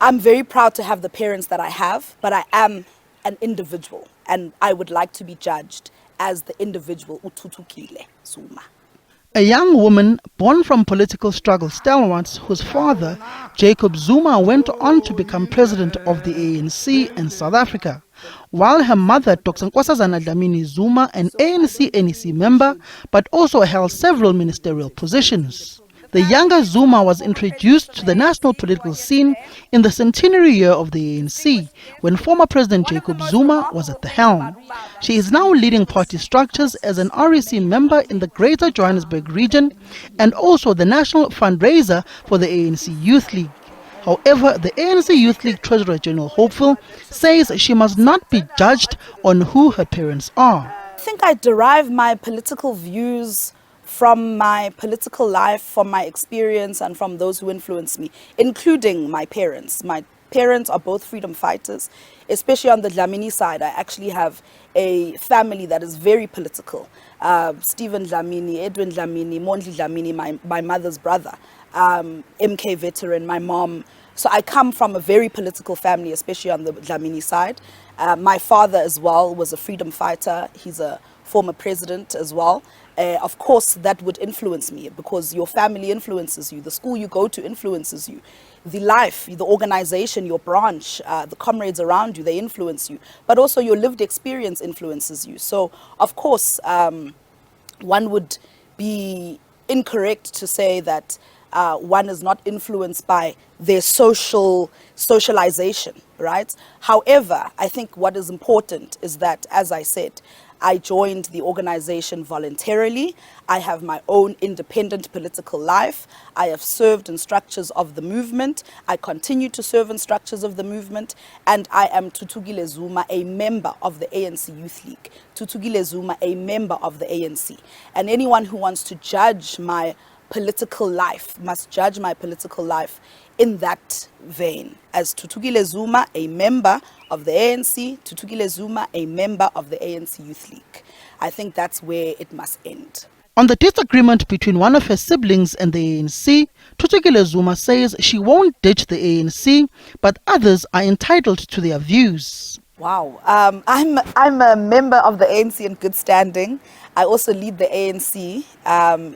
I'm very proud to have the parents that I have, but I am an individual, and I would like to be judged as the individual Thuthukile Zuma. A young woman born from political struggle stalwarts whose father, Jacob Zuma, went on to become president of the ANC in South Africa, while her mother, Dr Nkosazana Dlamini-Zuma, an ANC-NEC member, but also held several ministerial positions. The younger Zuma was introduced to the national political scene in the centenary year of the ANC, when former President Jacob Zuma was at the helm. She is now leading party structures as an REC member in the Greater Johannesburg region and also the national fundraiser for the ANC Youth League. However, the ANC Youth League Treasurer General Hopeful says she must not be judged on who her parents are. I think I derive my political views from my political life, from my experience, and from those who influence me, including my parents. My parents are both freedom fighters, especially on the Dlamini side. I actually have a family that is very political. Stephen Dlamini, Edwin Dlamini, Mondli Dlamini, my mother's brother, MK veteran, my mom. So I come from a very political family, especially on the Dlamini side. My father as well was a freedom fighter. He's a former president as well. Of course, that would influence me because your family influences you, the school you go to influences you, the life, the organization, your branch, the comrades around you, they influence you, but also your lived experience influences you. So, of course, one would be incorrect to say that one is not influenced by their socialization, right? However, I think what is important is that, as I said, I joined the organization voluntarily. I have my own independent political life. I have served in structures of the movement. I continue to serve in structures of the movement. And I am Thuthukile Zuma, a member of the ANC Youth League. Thuthukile Zuma, a member of the ANC. And anyone who wants to judge my political life must judge my political life in that vein. As Thuthukile Zuma, a member of the ANC, Thuthukile Zuma, a member of the ANC Youth League. I think that's where it must end. On the disagreement between one of her siblings and the ANC, Thuthukile Zuma says she won't ditch the ANC, but others are entitled to their views. Wow, I'm a member of the ANC in good standing. I also lead the ANC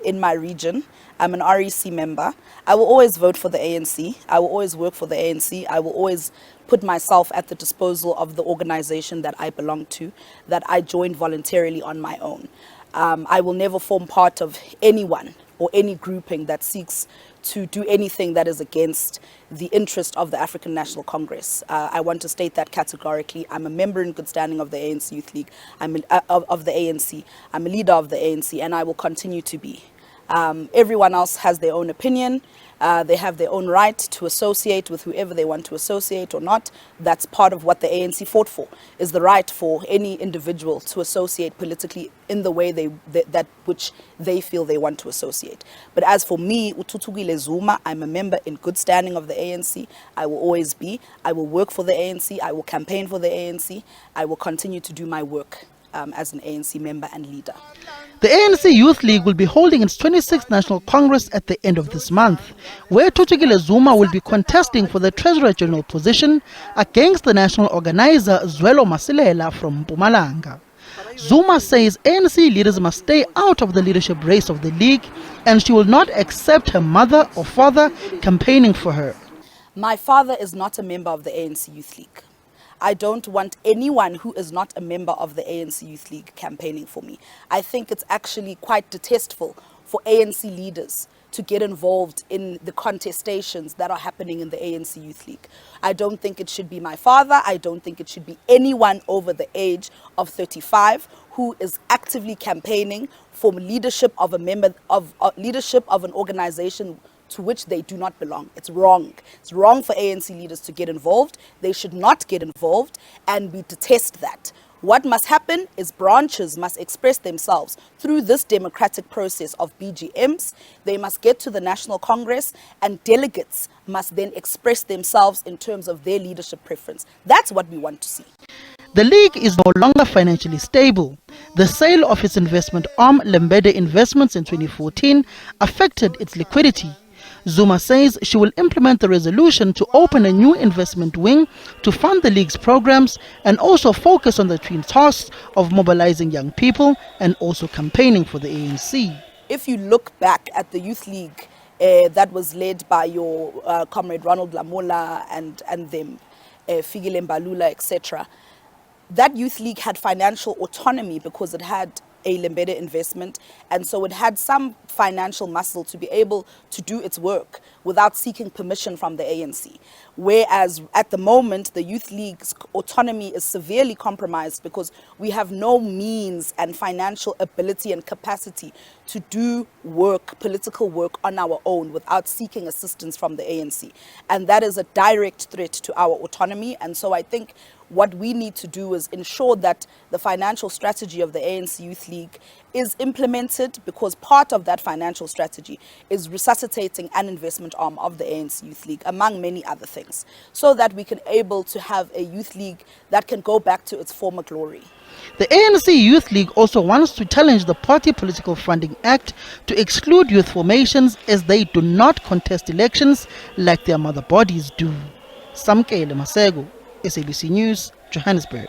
in my region. I'm an REC member. I will always vote for the ANC. I will always work for the ANC. I will always put myself at the disposal of the organization that I belong to, that I joined voluntarily on my own. I will never form part of anyone or any grouping that seeks to do anything that is against the interest of the African National Congress. I want to state that categorically. I'm a member in good standing of the ANC Youth League, of the ANC. I'm a leader of the ANC, and I will continue to be. Everyone else has their own opinion. They have their own right to associate with whoever they want to associate or not. That's part of what the ANC fought for, is the right for any individual to associate politically in the way that which they feel they want to associate. But as for me, Thuthukile Zuma, I'm a member in good standing of the ANC. I will always be. I will work for the ANC. I will campaign for the ANC. I will continue to do my work as an ANC member and leader. The ANC Youth League will be holding its 26th National Congress at the end of this month, where Thuthukile Zuma will be contesting for the Treasurer General position against the national organizer Zwelo Masilela from Mpumalanga. Zuma says ANC leaders must stay out of the leadership race of the league, and she will not accept her mother or father campaigning for her. My father is not a member of the ANC Youth League. I don't want anyone who is not a member of the ANC Youth League campaigning for me. I think it's actually quite detestful for ANC leaders to get involved in the contestations that are happening in the ANC Youth League. I don't think it should be my father. I don't think it should be anyone over the age of 35 who is actively campaigning for leadership of a member of leadership of an organization to which they do not belong. It's wrong. It's wrong for ANC leaders to get involved. They should not get involved, and we detest that. What must happen is branches must express themselves through this democratic process of BGMs. They must get to the National Congress, and delegates must then express themselves in terms of their leadership preference. That's what we want to see. The league is no longer financially stable. The sale of its investment arm, Lembede Investments, in 2014 affected its liquidity. Zuma says she will implement the resolution to open a new investment wing to fund the League's programs and also focus on the twin tasks of mobilizing young people and also campaigning for the ANC. If you look back at the Youth League that was led by your comrade Ronald Lamola and them, Fikile Mbalula, etc., that Youth League had financial autonomy because it had a Lembede investment, and so it had some financial muscle to be able to do its work without seeking permission from the ANC. Whereas at the moment, the Youth League's autonomy is severely compromised because we have no means and financial ability and capacity to do work, political work on our own without seeking assistance from the ANC. And that is a direct threat to our autonomy. And so I think what we need to do is ensure that the financial strategy of the ANC Youth League is implemented, because part of that financial strategy is resuscitating an investment arm of the ANC Youth League, among many other things, so that we can able to have a youth league that can go back to its former glory. The ANC Youth League also wants to challenge the Party Political Funding Act to exclude youth formations as they do not contest elections like their mother bodies do. Samkele Masego, SABC News, Johannesburg.